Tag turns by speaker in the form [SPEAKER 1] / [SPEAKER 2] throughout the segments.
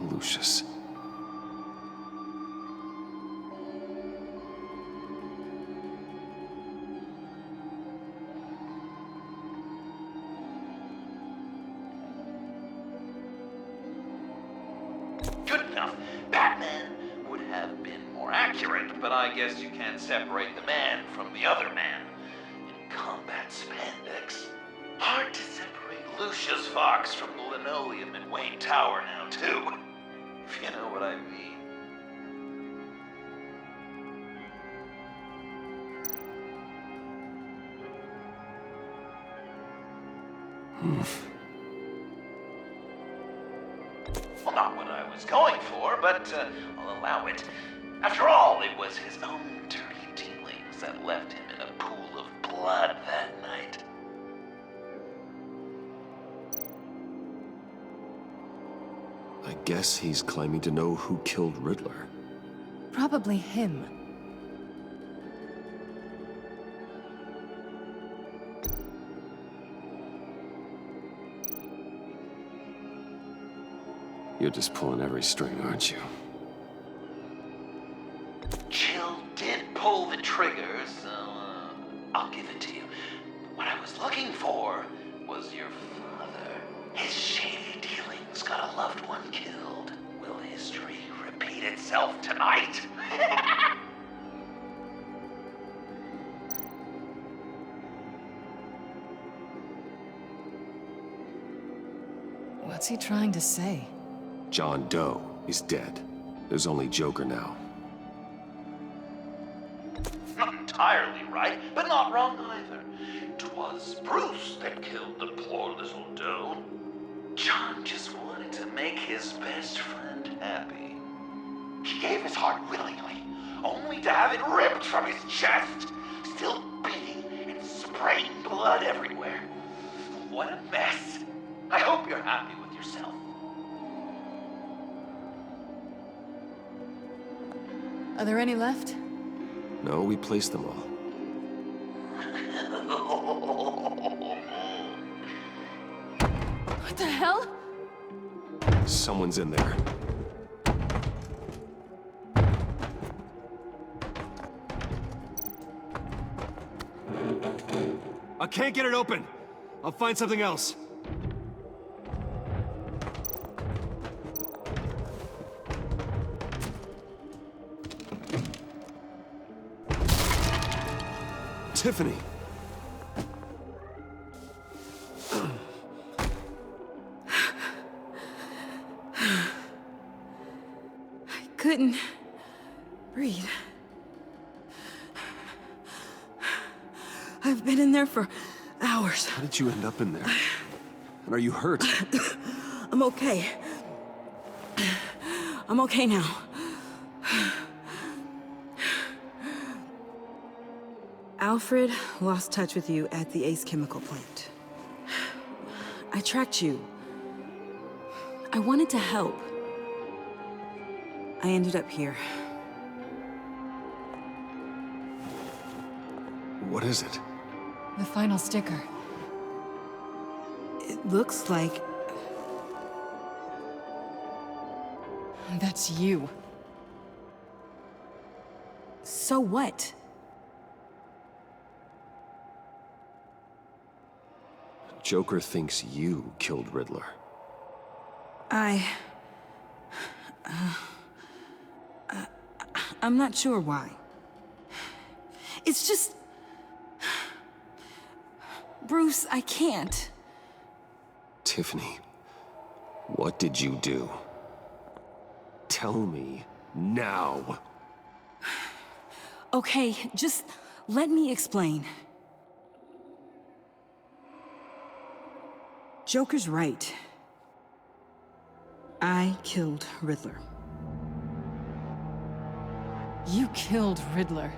[SPEAKER 1] Lucius.
[SPEAKER 2] Good enough. Batman would have been more accurate, but I guess you can't separate the man from the other man. In combat spandex, hard to separate Lucius Fox from the linoleum in Wayne Tower now, too. If you know what I mean. Well, not what I was going for, but I'll allow it. After all, it was his own dirty dealings that left him in a pool of blood that night.
[SPEAKER 1] I guess he's claiming to know who killed Riddler.
[SPEAKER 3] Probably him.
[SPEAKER 1] You're just pulling every string, aren't you?
[SPEAKER 2] Chill did pull the trigger, so I'll give it to you. What I was looking for was your father. His shady dealings got a loved one killed. Will history repeat itself tonight?
[SPEAKER 3] What's he trying to say?
[SPEAKER 1] John Doe is dead. There's only Joker now.
[SPEAKER 2] Not entirely right, but not wrong either. 'Twas Bruce that killed the poor little Doe. John just wanted to make his best friend happy. He gave his heart willingly, only to have it ripped from his chest, still beating and spraying blood everywhere. What a mess. I hope you're happy with yourself.
[SPEAKER 3] Are there any left?
[SPEAKER 1] No, we placed them all.
[SPEAKER 3] What the hell?
[SPEAKER 1] Someone's in there. I can't get it open. I'll find something else. Tiffany.
[SPEAKER 3] I couldn't breathe. I've been in there for hours.
[SPEAKER 1] How did you end up in there? And are you hurt?
[SPEAKER 3] I'm okay. I'm okay now. Alfred lost touch with you at the Ace Chemical plant. I tracked you. I wanted to help. I ended up here.
[SPEAKER 1] What is it?
[SPEAKER 3] The final sticker. It looks like... That's you. So what?
[SPEAKER 1] Joker thinks you killed Riddler.
[SPEAKER 3] I'm not sure why. It's just... Bruce, I can't.
[SPEAKER 1] Tiffany, what did you do? Tell me now.
[SPEAKER 3] Okay, just let me explain. Joker's right. I killed Riddler. You killed Riddler?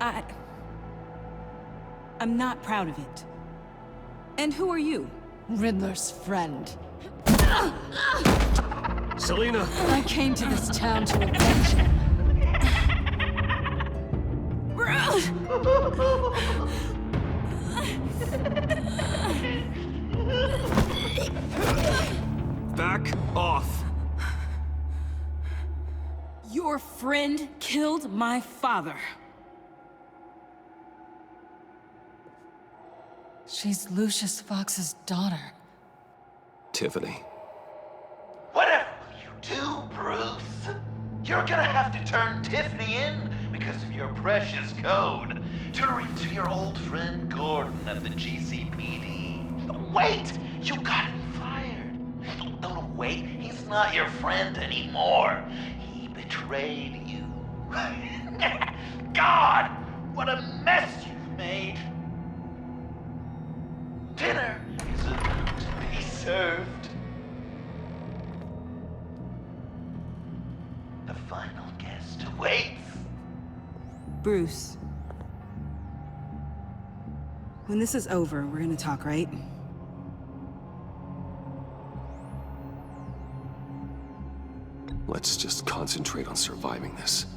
[SPEAKER 3] I'm not proud of it. And who are you? Riddler's friend.
[SPEAKER 1] Selina!
[SPEAKER 3] I came to this town to avenge him.
[SPEAKER 1] Back off!
[SPEAKER 3] Your friend killed my father. She's Lucius Fox's daughter.
[SPEAKER 1] Tiffany.
[SPEAKER 2] Whatever you do, Bruce, you're gonna have to turn Tiffany in because of your precious code. Turn her into your old friend Gordon at the GCPD. Wait! You got him fired. No, wait. He's not your friend anymore. He betrayed you. God! What a mess you've made! Dinner is about to be served. The final guest awaits.
[SPEAKER 3] Bruce. When this is over, we're gonna talk, right?
[SPEAKER 1] Let's just concentrate on surviving this.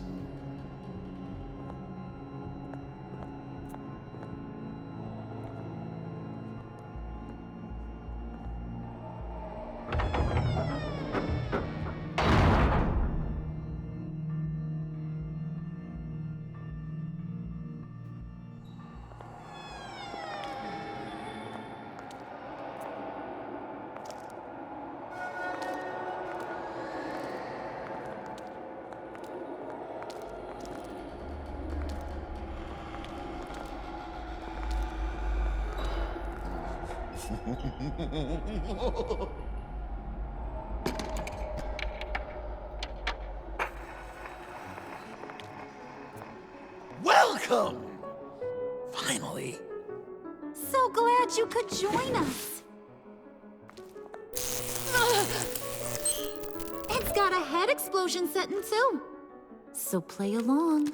[SPEAKER 4] Welcome! Finally.
[SPEAKER 5] So glad you could join us. It's got a head explosion setting too. So play along.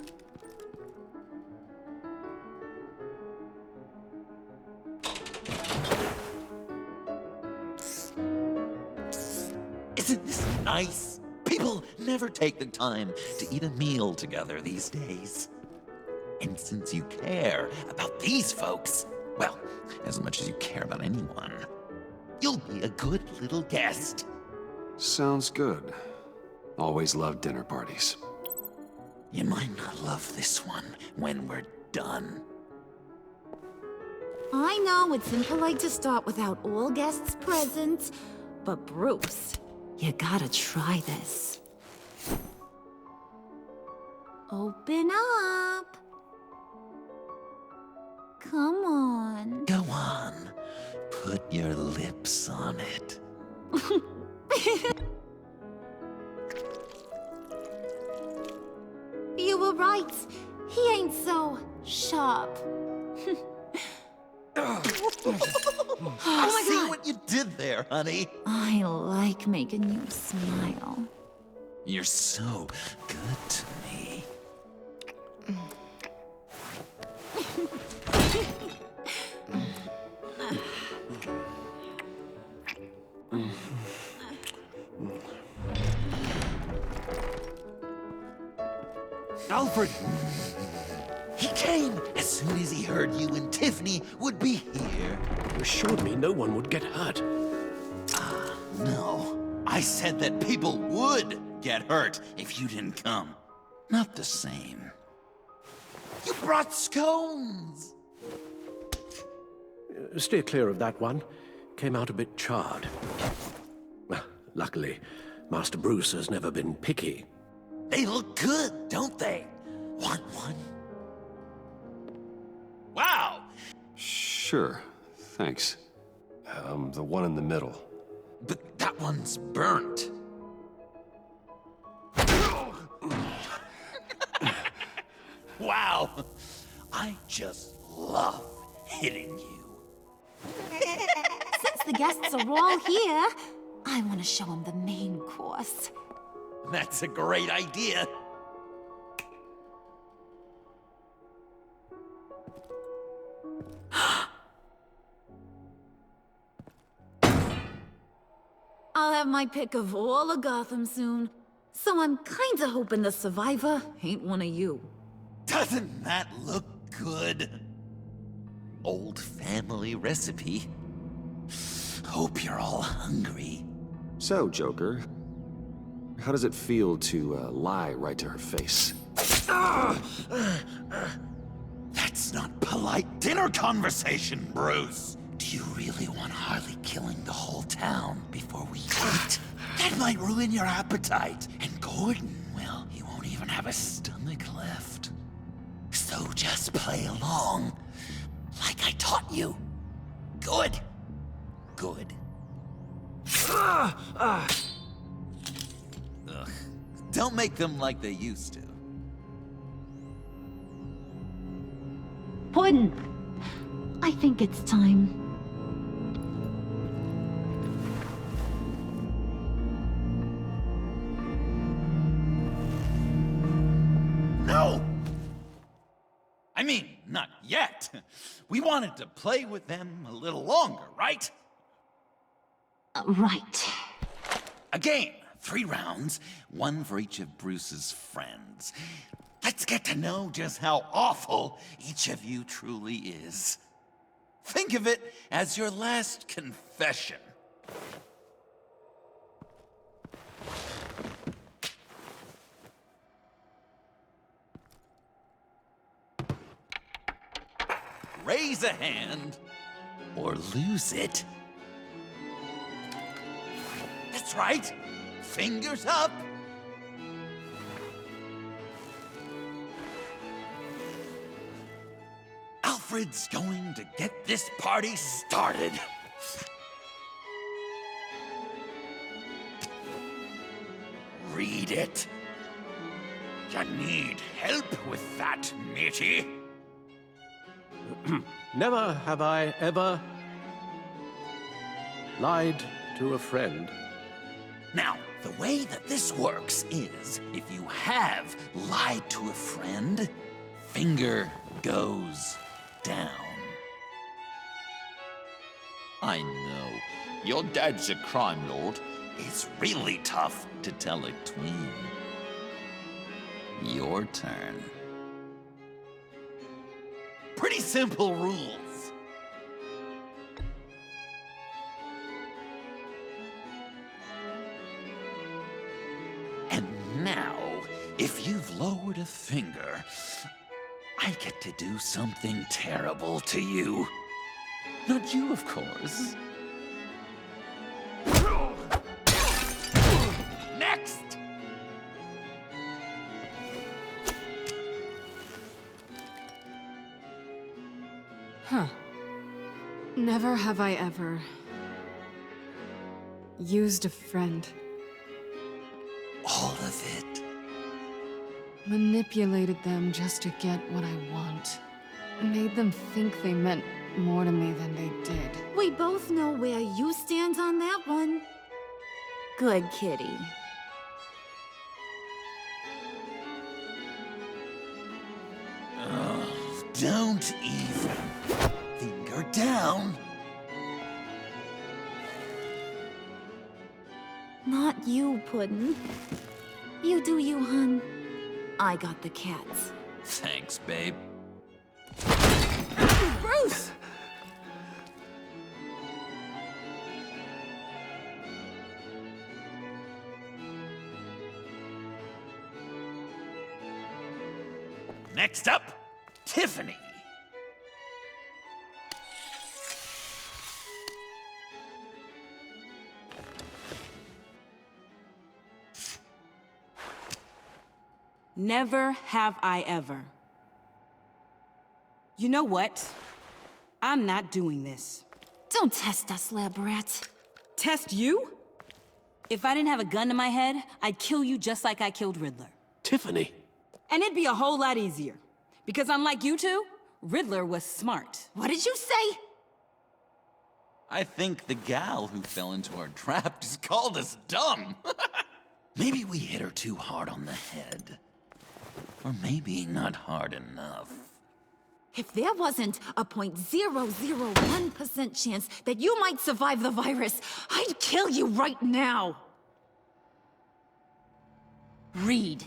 [SPEAKER 4] Isn't this nice? People never take the time to eat a meal together these days. And since you care about these folks, well, as much as you care about anyone, you'll be a good little guest.
[SPEAKER 1] Sounds good. Always loved dinner parties.
[SPEAKER 4] You might not love this one when we're done.
[SPEAKER 5] I know it's impolite to start without all guests present, but Bruce, you gotta try this. Open up. Come on.
[SPEAKER 4] Go on. Put your lips on it.
[SPEAKER 5] You were right. He ain't so sharp.
[SPEAKER 4] I see what you did there, honey.
[SPEAKER 5] I like making you smile.
[SPEAKER 4] You're so good to me.
[SPEAKER 6] Alfred!
[SPEAKER 4] He came as soon as he heard you and Tiffany would be here.
[SPEAKER 6] You assured me no one would get hurt.
[SPEAKER 4] No, I said that people would get hurt if you didn't come. Not the same. You brought scones!
[SPEAKER 6] Steer clear of that one. Came out a bit charred. Well, luckily, Master Bruce has never been picky.
[SPEAKER 4] They look good, don't they? Want one? Wow!
[SPEAKER 1] Sure, thanks. The one in the middle.
[SPEAKER 4] But that one's burnt. Wow! I just love hitting you.
[SPEAKER 5] Since the guests are all here, I want to show them the main course.
[SPEAKER 4] That's a great idea.
[SPEAKER 5] I'll have my pick of all of Gotham soon, so I'm kinda hoping the survivor ain't one of you.
[SPEAKER 4] Doesn't that look good? Old family recipe. Hope you're all hungry.
[SPEAKER 1] So, Joker, How does it feel to lie right to her face?
[SPEAKER 4] That's not polite dinner conversation, Bruce. Do you really want Harley killing the whole town before we eat? That might ruin your appetite. And Gordon, well, he won't even have a stomach left. So just play along, like I taught you. Good. Good. Ugh. Don't make them like they used to.
[SPEAKER 5] Puddin', I think it's time.
[SPEAKER 4] No! I mean, not yet. We wanted to play with them a little longer, right?
[SPEAKER 5] Right.
[SPEAKER 4] A game. 3 rounds, 1 for each of Bruce's friends. Let's get to know just how awful each of you truly is. Think of it as your last confession. Raise a hand, or lose it. That's right. Fingers up. Alfred's going to get this party started. Read it. You need help with that, matey?
[SPEAKER 6] Never have I ever lied to a friend.
[SPEAKER 4] Now, the way that this works is, if you have lied to a friend, finger goes down. I know, your dad's a crime lord. It's really tough to tell a tween. Your turn. Pretty simple rules. And now, if you've lowered a finger, I get to do something terrible to you. Not you, of course. Next!
[SPEAKER 3] Huh. Never have I ever used a friend.
[SPEAKER 4] All of it.
[SPEAKER 3] Manipulated them just to get what I want. Made them think they meant more to me than they did.
[SPEAKER 5] We both know where you stand on that one. Good kitty.
[SPEAKER 4] Don't even. Finger down.
[SPEAKER 5] Not you, Puddin'. You do you, hun. I got the cats.
[SPEAKER 4] Thanks, babe.
[SPEAKER 3] Bruce!
[SPEAKER 4] Next up, Tiffany.
[SPEAKER 3] Never have I ever. You know what? I'm not doing this.
[SPEAKER 5] Don't test us, lab rat.
[SPEAKER 3] Test you? If I didn't have a gun to my head, I'd kill you just like I killed Riddler.
[SPEAKER 6] Tiffany!
[SPEAKER 3] And it'd be a whole lot easier. Because unlike you two, Riddler was smart.
[SPEAKER 5] What did you say?
[SPEAKER 4] I think the gal who fell into our trap just called us dumb. Maybe we hit her too hard on the head. Or maybe not hard enough.
[SPEAKER 5] If there wasn't a 0.001% chance that you might survive the virus, I'd kill you right now.
[SPEAKER 3] Read.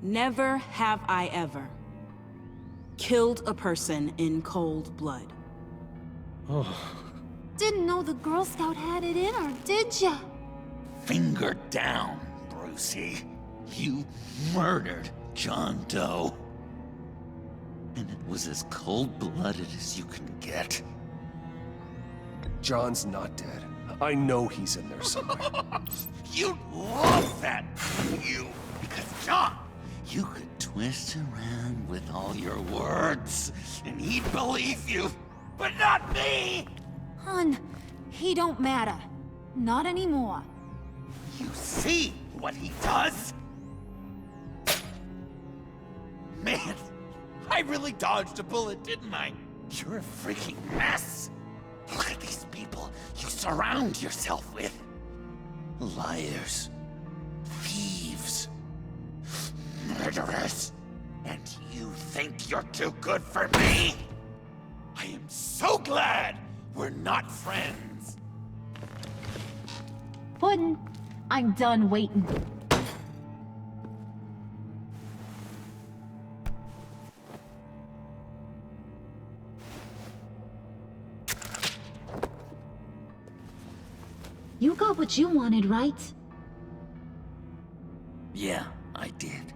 [SPEAKER 3] Never have I ever killed a person in cold blood.
[SPEAKER 5] Didn't know the Girl Scout had it in her, did ya?
[SPEAKER 4] finger down, Brucey. You murdered John Doe. And it was as cold-blooded as you can get.
[SPEAKER 1] John's not dead. I know he's in there somewhere.
[SPEAKER 4] You'd love that, wouldn't you? Because, John, you could twist around with all your words, and he'd believe you, but not me!
[SPEAKER 5] Hun, he don't matter. Not anymore.
[SPEAKER 4] You see what he does? Man, I really dodged a bullet, didn't I? You're a freaking mess. Look at these people you surround yourself with. Liars, thieves, murderers. And you think you're too good for me? I am so glad we're not friends.
[SPEAKER 5] Puddin', I'm done waiting. You got what you wanted, right?
[SPEAKER 4] Yeah, I did.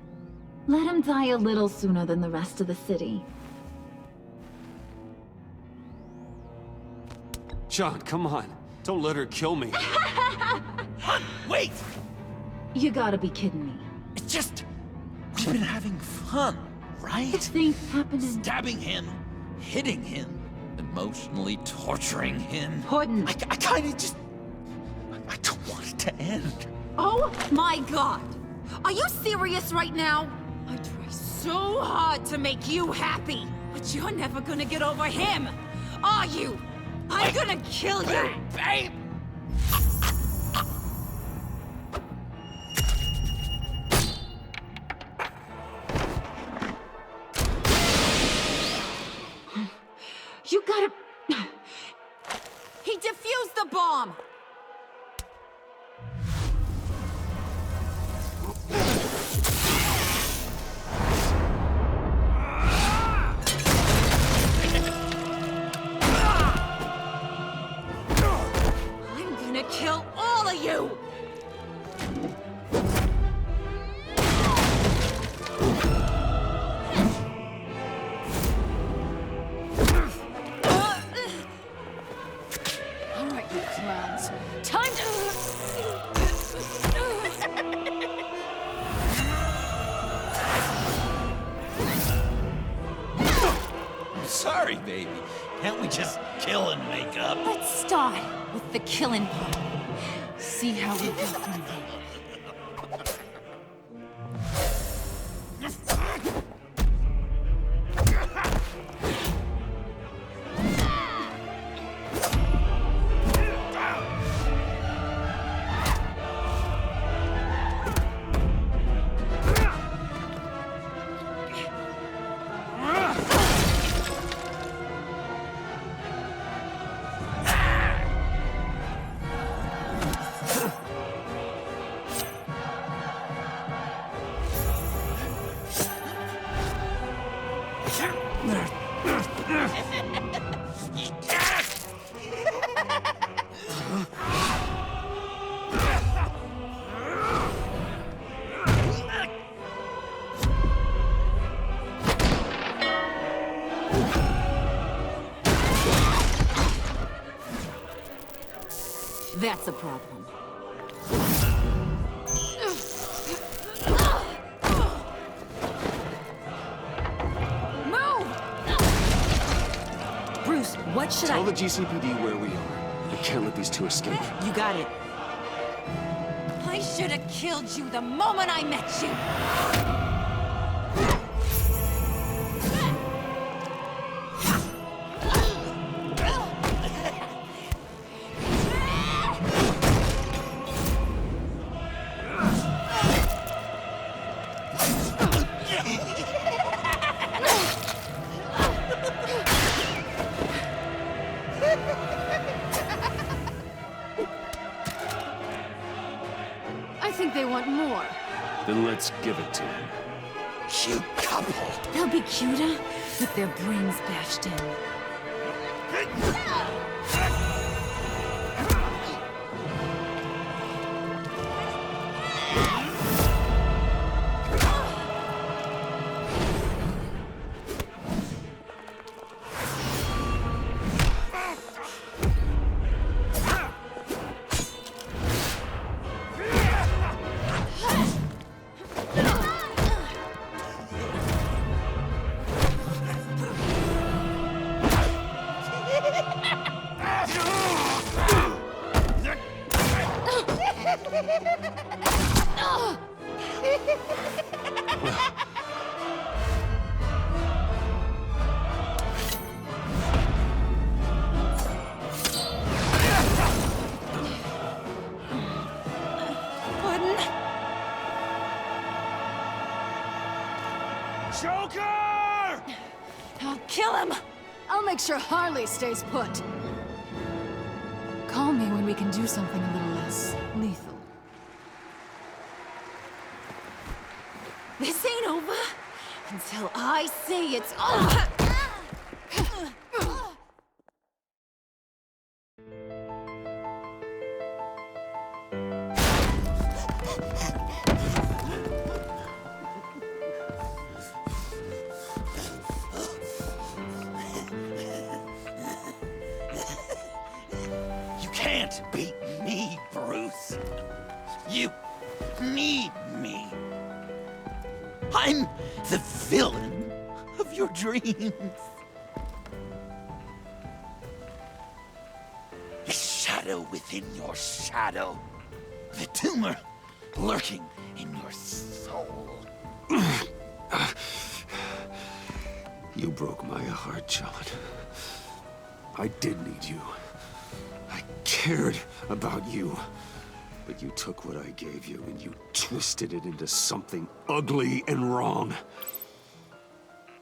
[SPEAKER 5] Let him die a little sooner than the rest of the city.
[SPEAKER 1] John, come on. Don't let her kill me.
[SPEAKER 4] Wait!
[SPEAKER 5] You gotta be kidding me.
[SPEAKER 4] It's just... we've been having fun, right?
[SPEAKER 5] Things happening.
[SPEAKER 4] Stabbing him, hitting him, emotionally torturing him.
[SPEAKER 5] Puddin'.
[SPEAKER 4] I kinda just... I don't want it to end.
[SPEAKER 5] Oh my god! Are you serious right now? I try so hard to make you happy, but you're never gonna get over him, are you? I'm gonna kill you!
[SPEAKER 4] Babe!
[SPEAKER 5] You gotta... He defused the bomb! I'm gonna kill all of you! All right, you clowns. Time to...
[SPEAKER 4] I'm sorry, baby. Can't we just kill and make up?
[SPEAKER 5] Let's start with the killing part. See how we go from there. That's a problem. Move!
[SPEAKER 3] Bruce, what should
[SPEAKER 1] Tell the GCPD where we are. I can't let these two escape.
[SPEAKER 3] You got it.
[SPEAKER 5] I should have killed you the moment I met you! I think they want more.
[SPEAKER 1] Then let's give it to him.
[SPEAKER 4] Cute couple.
[SPEAKER 5] They'll be cuter with their brains bashed in.
[SPEAKER 7] make sure Harley stays put. Call me when we can do something a little less lethal.
[SPEAKER 5] This ain't over until I say it's over!
[SPEAKER 4] You can't beat me, Bruce. You need me. I'm the villain of your dreams. The shadow within your shadow. The tumor lurking in your soul.
[SPEAKER 1] You broke my heart, John. I did need you. I cared about you. But you took what I gave you and you twisted it into something ugly and wrong.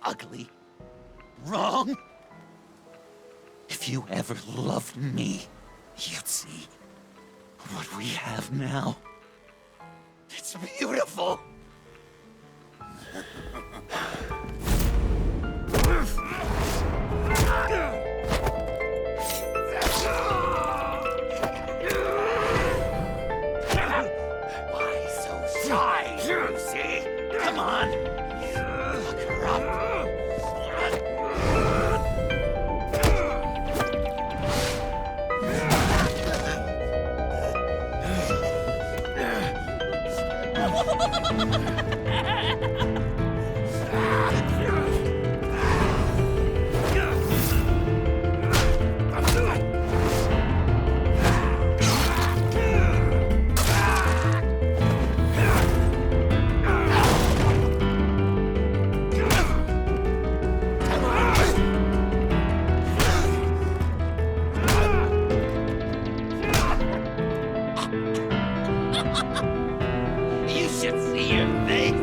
[SPEAKER 4] Ugly? Wrong? If you ever loved me, you'd see what we have now. It's beautiful. Why so shy, Lucy? Come on. Look her up. You should see your face.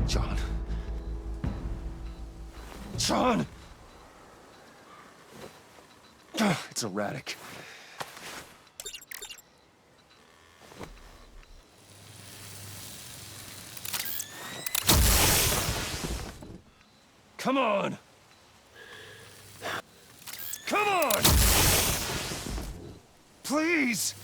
[SPEAKER 1] John. John! It's erratic. Come on! Come on! Please!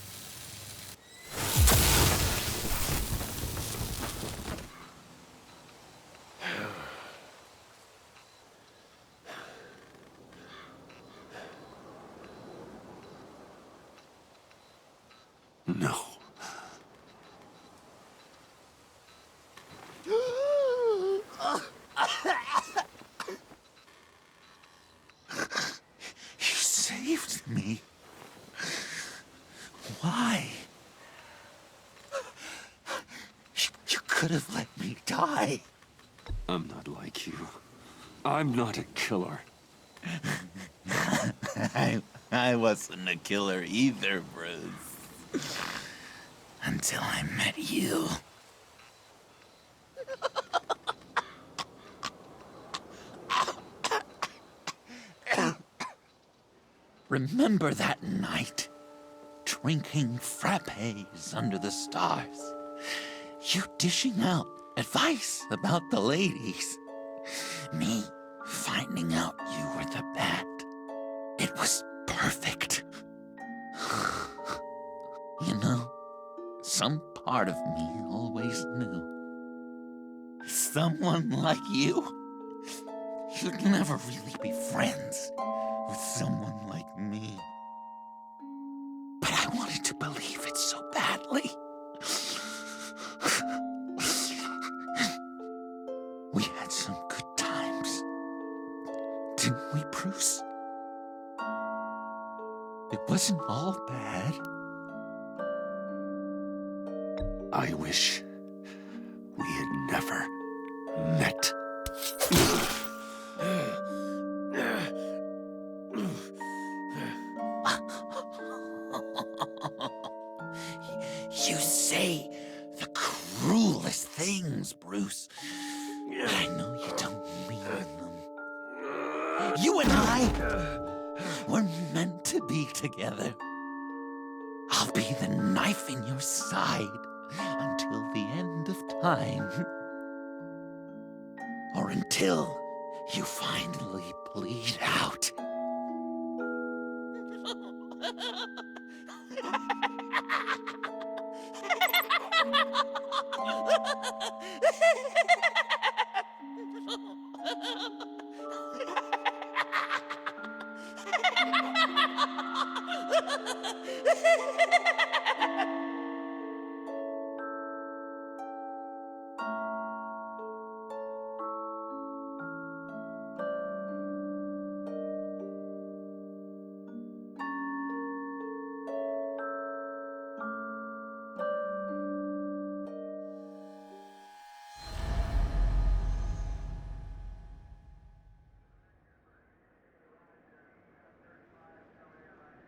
[SPEAKER 1] No.
[SPEAKER 4] You saved me. Why? You could have let me die.
[SPEAKER 1] I'm not like you. I'm not a killer.
[SPEAKER 4] I wasn't a killer either, Bruce. Until I met you. Remember that night? Drinking frappes under the stars. You dishing out advice about the ladies. Me finding out you were the bat. It was perfect. You know, some part of me always knew. Someone like you, you'd never really be friends with someone like me. But I wanted to believe it so badly. We had some good times, didn't we, Bruce? It wasn't all bad.
[SPEAKER 1] I wish we had never met.
[SPEAKER 4] say the cruelest things, Bruce. But I know you don't mean them. You and I were meant to be together. I'll be the knife in your side until the end of time. Or until you finally bleed out.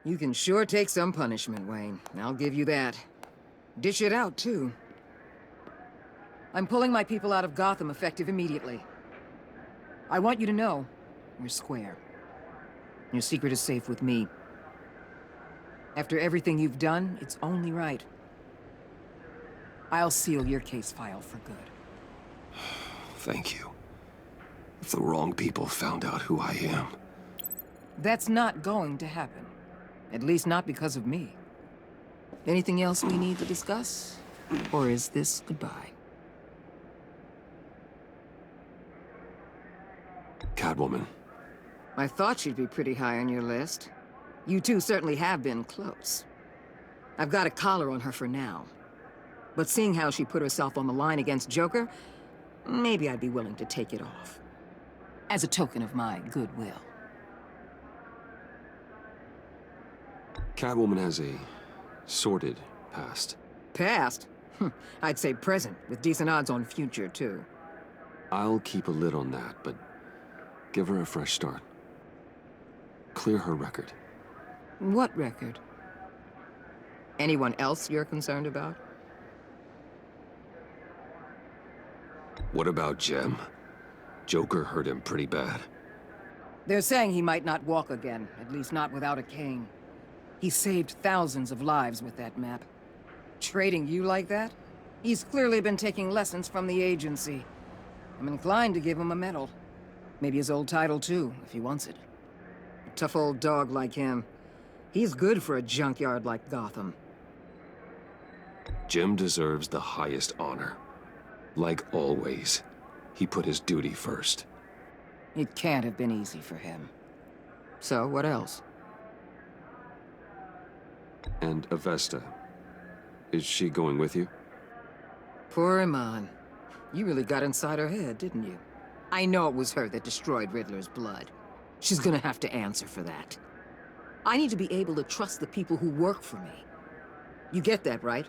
[SPEAKER 8] You can sure take some punishment, Wayne. I'll give you that. Dish it out, too. I'm pulling my people out of Gotham effective immediately. I want you to know, you're square. Your secret is safe with me. After everything you've done, it's only right. I'll seal your case file for good.
[SPEAKER 1] Thank you. If the wrong people found out who I am...
[SPEAKER 8] That's not going to happen. At least not because of me. Anything else we need to discuss? Or is this goodbye?
[SPEAKER 1] Catwoman.
[SPEAKER 8] I thought she'd be pretty high on your list. You two certainly have been close. I've got a collar on her for now. But seeing how she put herself on the line against Joker, maybe I'd be willing to take it off. As a token of my goodwill.
[SPEAKER 1] Catwoman has a sordid past.
[SPEAKER 8] Past? I'd say present, with decent odds on future, too.
[SPEAKER 1] I'll keep a lid on that, but give her a fresh start. Clear her record.
[SPEAKER 8] What record? Anyone else you're concerned about?
[SPEAKER 1] What about Jem? Joker hurt him pretty bad.
[SPEAKER 8] They're saying he might not walk again, at least not without a cane. He saved thousands of lives with that map. Trading you like that? He's clearly been taking lessons from the agency. I'm inclined to give him a medal. Maybe his old title too, if he wants it. A tough old dog like him. He's good for a junkyard like Gotham.
[SPEAKER 1] Jem deserves the highest honor. Like always, he put his duty first.
[SPEAKER 8] It can't have been easy for him. So, what else?
[SPEAKER 1] And Avesta. Is she going with you?
[SPEAKER 8] Poor Iman. You really got inside her head, didn't you? I know it was her that destroyed Riddler's blood. She's gonna have to answer for that. I need to be able to trust the people who work for me. You get that, right?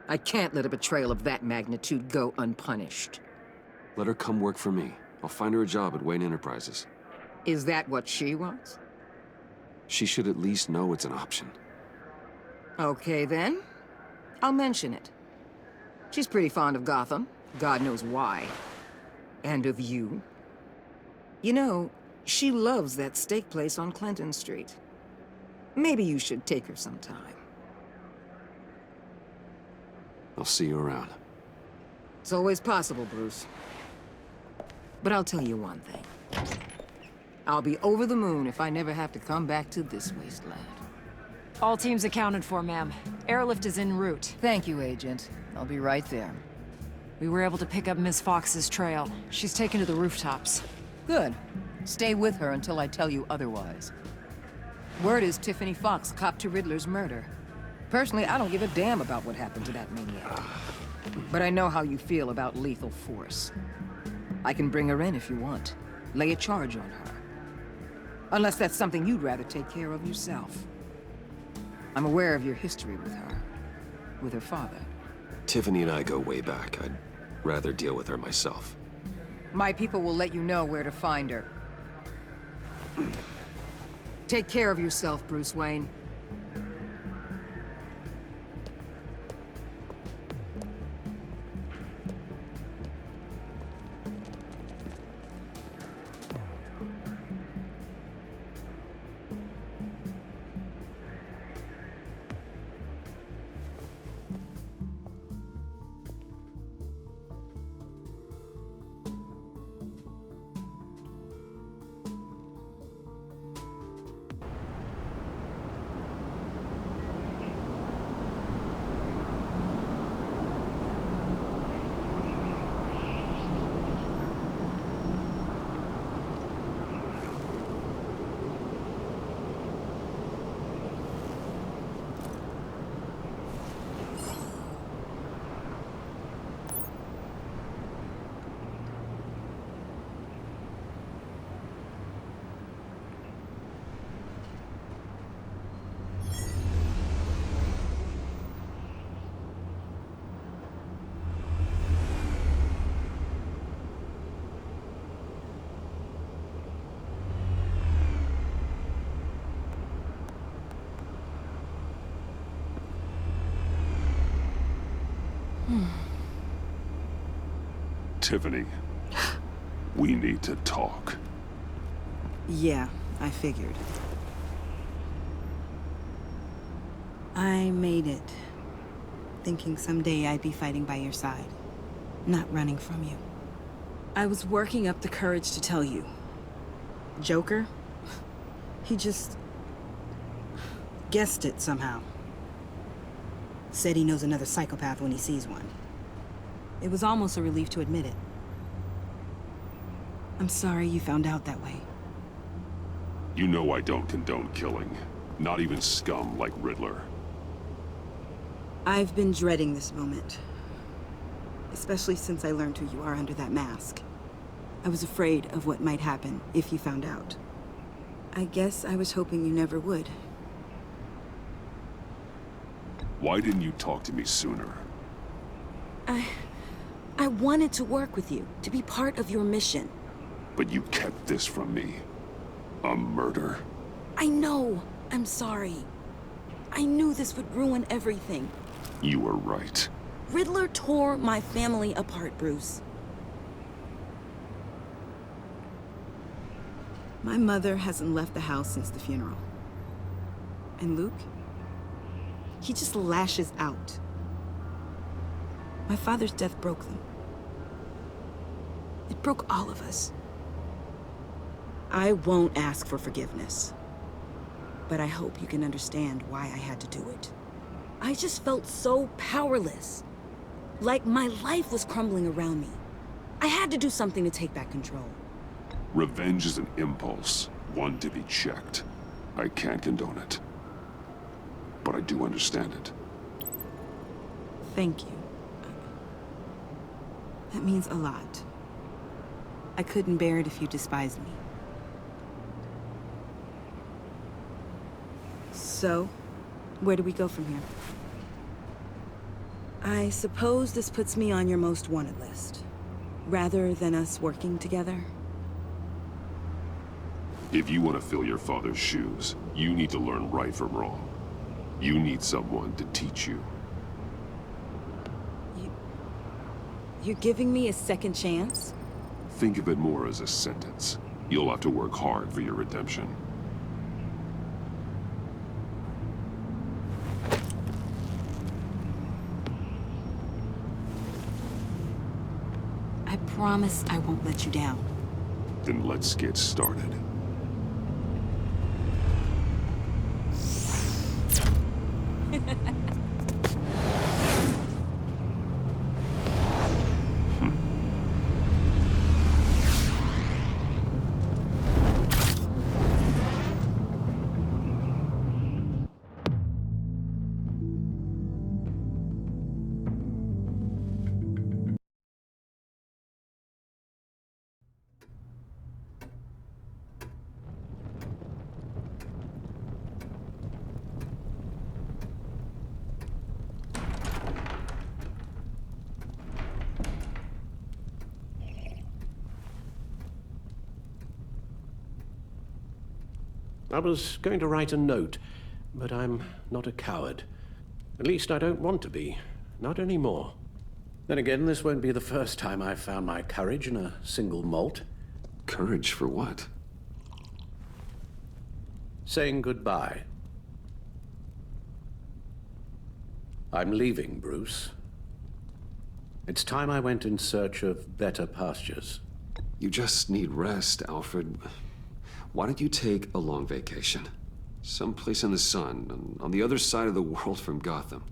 [SPEAKER 8] I can't let a betrayal of that magnitude go unpunished.
[SPEAKER 1] Let her come work for me. I'll find her a job at Wayne Enterprises.
[SPEAKER 8] Is that what she wants?
[SPEAKER 1] She should at least know it's an option.
[SPEAKER 8] Okay, then. I'll mention it. She's pretty fond of Gotham. God knows why. And of you. You know, she loves that steak place on Clinton Street. Maybe you should take her sometime.
[SPEAKER 1] I'll see you around.
[SPEAKER 8] It's always possible, Bruce. But I'll tell you one thing. I'll be over the moon if I never have to come back to this wasteland.
[SPEAKER 7] All teams accounted for, ma'am. Airlift is en route.
[SPEAKER 8] Thank you, Agent. I'll be right there.
[SPEAKER 7] We were able to pick up Miss Fox's trail. She's taken to the rooftops.
[SPEAKER 8] Good. Stay with her until I tell you otherwise. Word is Tiffany Fox copped to Riddler's murder. Personally, I don't give a damn about what happened to that maniac. But I know how you feel about lethal force. I can bring her in if you want. Lay a charge on her. Unless that's something you'd rather take care of yourself. I'm aware of your history with her. With her father.
[SPEAKER 1] Tiffany and I go way back. I'd rather deal with her myself.
[SPEAKER 8] My people will let you know where to find her. Take care of yourself, Bruce Wayne.
[SPEAKER 1] Tiffany, we need to talk.
[SPEAKER 3] Yeah, I figured. I made it, thinking someday I'd be fighting by your side, not running from you. I was working up the courage to tell you. Joker? He just guessed it somehow. Said he knows another psychopath when he sees one. It was almost a relief to admit it. I'm sorry you found out that way.
[SPEAKER 1] You know I don't condone killing. Not even scum like Riddler.
[SPEAKER 3] I've been dreading this moment. Especially since I learned who you are under that mask. I was afraid of what might happen if you found out. I guess I was hoping you never would.
[SPEAKER 1] Why didn't you talk to me sooner?
[SPEAKER 3] I wanted to work with you, to be part of your mission.
[SPEAKER 1] But you kept this from me. A murder?
[SPEAKER 3] I know. I'm sorry. I knew this would ruin everything.
[SPEAKER 1] You were right.
[SPEAKER 3] Riddler tore my family apart, Bruce. My mother hasn't left the house since the funeral. And Luke? He just lashes out. My father's death broke them. It broke all of us. I won't ask for forgiveness. But I hope you can understand why I had to do it. I just felt so powerless. Like my life was crumbling around me. I had to do something to take back control.
[SPEAKER 1] Revenge is an impulse, one to be checked. I can't condone it. But I do understand it.
[SPEAKER 3] Thank you. That means a lot. I couldn't bear it if you despised me. So, where do we go from here? I suppose this puts me on your most wanted list, rather than us working together.
[SPEAKER 1] If you want to fill your father's shoes, you need to learn right from wrong. You need someone to teach you.
[SPEAKER 3] You're giving me a second chance?
[SPEAKER 1] Think of it more as a sentence. You'll have to work hard for your redemption.
[SPEAKER 3] I promise I won't let you down.
[SPEAKER 1] Then let's get started.
[SPEAKER 6] I was going to write a note, but I'm not a coward. At least I don't want to be. Not anymore. Then again, this won't be the first time I've found my courage in a single malt.
[SPEAKER 1] Courage for what?
[SPEAKER 6] Saying goodbye. I'm leaving, Bruce. It's time I went in search of better pastures.
[SPEAKER 1] You just need rest, Alfred. Why don't you take a long vacation? Someplace in the sun, on the other side of the world from Gotham.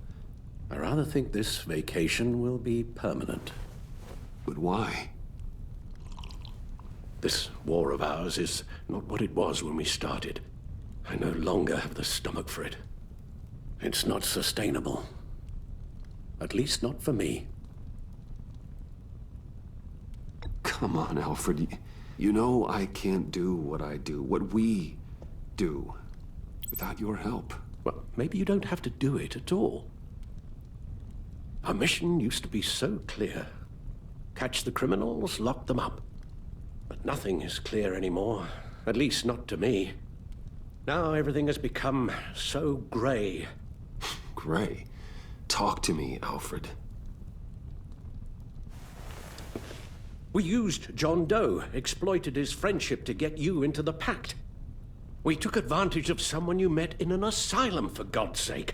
[SPEAKER 6] I rather think this vacation will be permanent.
[SPEAKER 1] But why?
[SPEAKER 6] This war of ours is not what it was when we started. I no longer have the stomach for it. It's not sustainable. At least not for me.
[SPEAKER 1] Come on, Alfred. You know I can't do what I do, what we do, without your help.
[SPEAKER 6] Well, maybe you don't have to do it at all. Our mission used to be so clear. Catch the criminals, lock them up. But nothing is clear anymore, at least not to me. Now everything has become so gray.
[SPEAKER 1] Gray? Talk to me, Alfred.
[SPEAKER 6] We used John Doe, exploited his friendship to get you into the pact. We took advantage of someone you met in an asylum, for God's sake.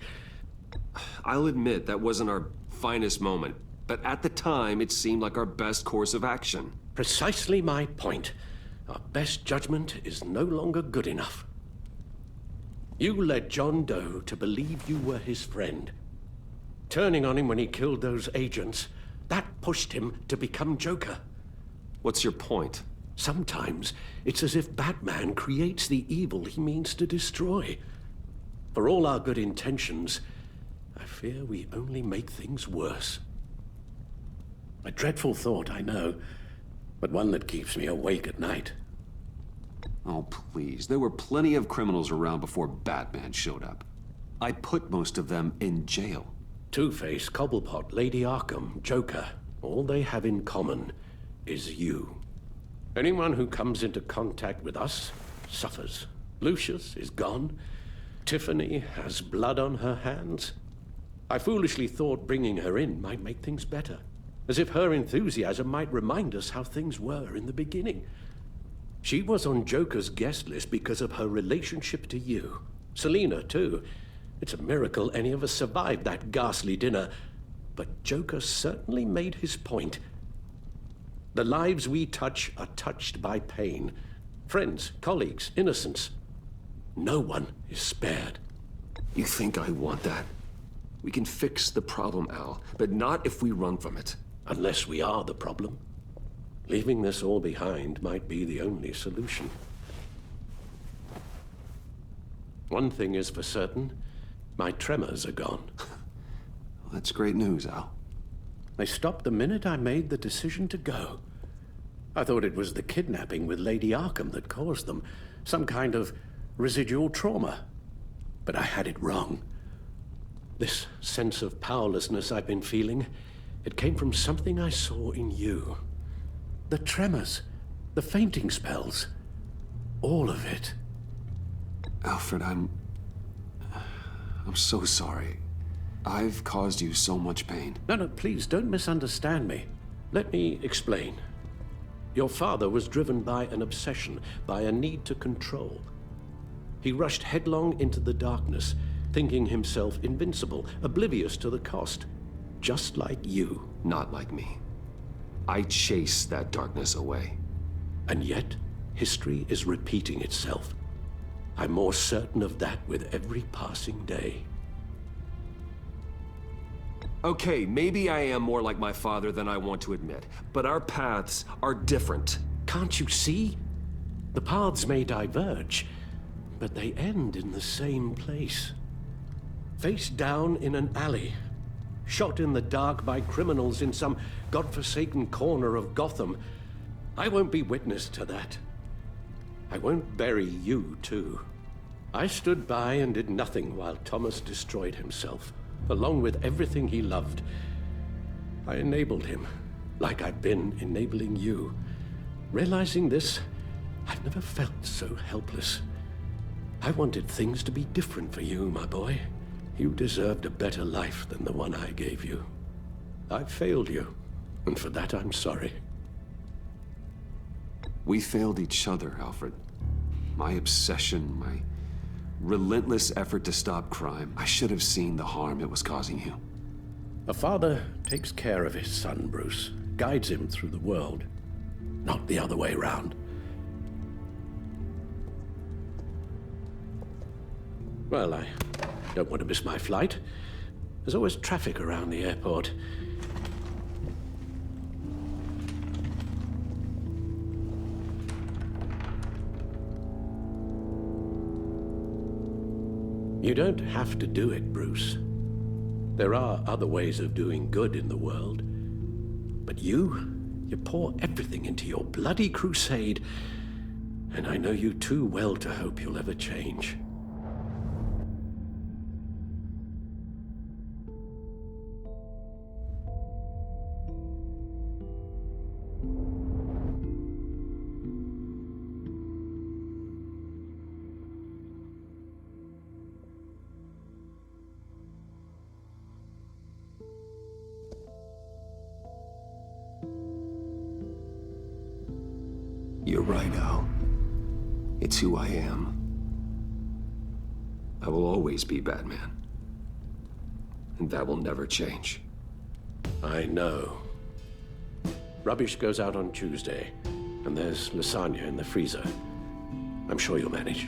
[SPEAKER 1] I'll admit that wasn't our finest moment, but at the time it seemed like our best course of action.
[SPEAKER 6] Precisely my point. Our best judgment is no longer good enough. You led John Doe to believe you were his friend. Turning on him when he killed those agents, that pushed him to become Joker.
[SPEAKER 1] What's your point?
[SPEAKER 6] Sometimes it's as if Batman creates the evil he means to destroy. For all our good intentions, I fear we only make things worse. A dreadful thought, I know, but one that keeps me awake at night.
[SPEAKER 1] Oh, please. There were plenty of criminals around before Batman showed up. I put most of them in jail.
[SPEAKER 6] Two-Face, Cobblepot, Lady Arkham, Joker, all they have in common is you. Anyone who comes into contact with us suffers. Lucius is gone. Tiffany has blood on her hands. I foolishly thought bringing her in might make things better, as if her enthusiasm might remind us how things were in the beginning. She was on Joker's guest list because of her relationship to you. Selina, too. It's a miracle any of us survived that ghastly dinner, but Joker certainly made his point. The lives we touch are touched by pain. Friends, colleagues, innocents. No one is spared.
[SPEAKER 1] You think I want that? We can fix the problem, Al, but not if we run from it.
[SPEAKER 6] Unless we are the problem. Leaving this all behind might be the only solution. One thing is for certain, my tremors are gone.
[SPEAKER 1] Well, that's great news, Al.
[SPEAKER 6] They stopped the minute I made the decision to go. I thought it was the kidnapping with Lady Arkham that caused them, some kind of residual trauma. But I had it wrong. This sense of powerlessness I've been feeling, it came from something I saw in you. The tremors, the fainting spells, all of it.
[SPEAKER 1] Alfred, I'm so sorry. I've caused you so much pain.
[SPEAKER 6] No, please, don't misunderstand me. Let me explain. Your father was driven by an obsession, by a need to control. He rushed headlong into the darkness, thinking himself invincible, oblivious to the cost. Just like you.
[SPEAKER 1] Not like me. I chased that darkness away.
[SPEAKER 6] And yet, history is repeating itself. I'm more certain of that with every passing day.
[SPEAKER 1] Okay, maybe I am more like my father than I want to admit, but our paths are different.
[SPEAKER 6] Can't you see? The paths may diverge, but they end in the same place. Face down in an alley, shot in the dark by criminals in some godforsaken corner of Gotham. I won't be witness to that. I won't bury you, too. I stood by and did nothing while Thomas destroyed himself, along with everything he loved. I enabled him, like I've been enabling you. Realizing this, I've never felt so helpless. I wanted things to be different for you, my boy. You deserved a better life than the one I gave you. I failed you, and for that I'm sorry.
[SPEAKER 1] We failed each other, Alfred. My obsession, my relentless effort to stop crime. I should have seen the harm it was causing you.
[SPEAKER 6] A father takes care of his son, Bruce, guides him through the world, not the other way around. Well, I don't want to miss my flight. There's always traffic around the airport. You don't have to do it, Bruce. There are other ways of doing good in the world. But you pour everything into your bloody crusade, and I know you too well to hope you'll ever change.
[SPEAKER 1] You're right, Al. It's who I am. I will always be Batman. And that will never change.
[SPEAKER 6] I know. Rubbish goes out on Tuesday, and there's lasagna in the freezer. I'm sure you'll manage.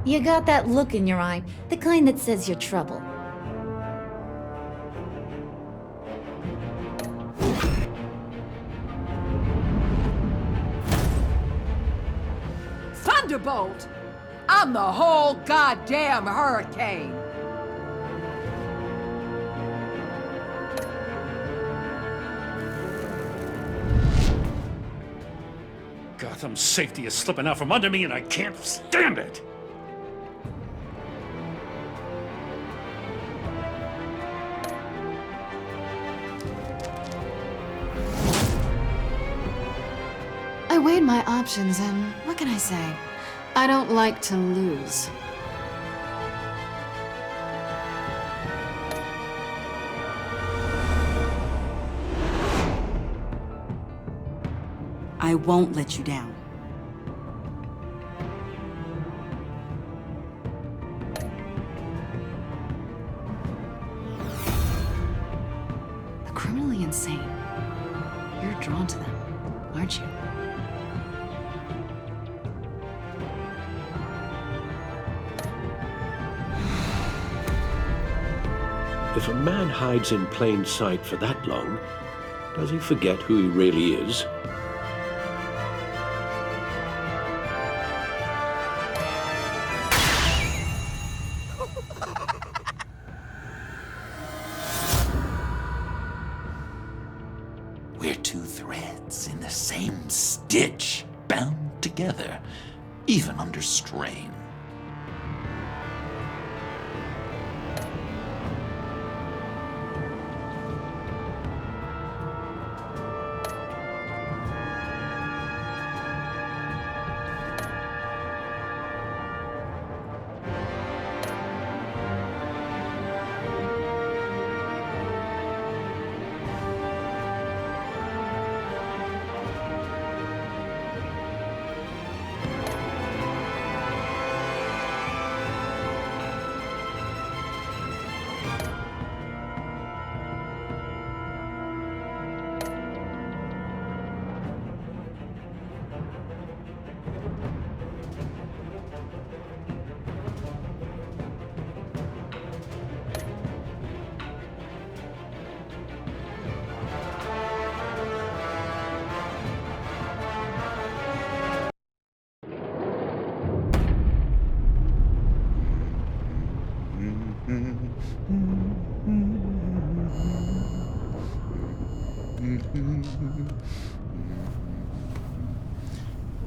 [SPEAKER 9] You got that look in your eye, the kind that says you're trouble.
[SPEAKER 8] Thunderbolt! I'm the whole goddamn hurricane!
[SPEAKER 10] Gotham's safety is slipping out from under me and I can't stand it!
[SPEAKER 7] I weighed my options and what can I say? I don't like to lose.
[SPEAKER 3] I won't let you down. The criminally insane. You're drawn to them, aren't you?
[SPEAKER 6] If a man hides in plain sight for that long, does he forget who he really is?
[SPEAKER 4] We're two threads in the same stitch, bound together, even under strain.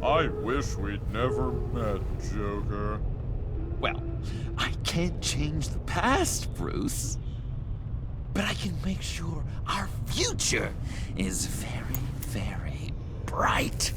[SPEAKER 11] I wish we'd never met, Joker.
[SPEAKER 4] Well, I can't change the past, Bruce. But I can make sure our future is very, very bright.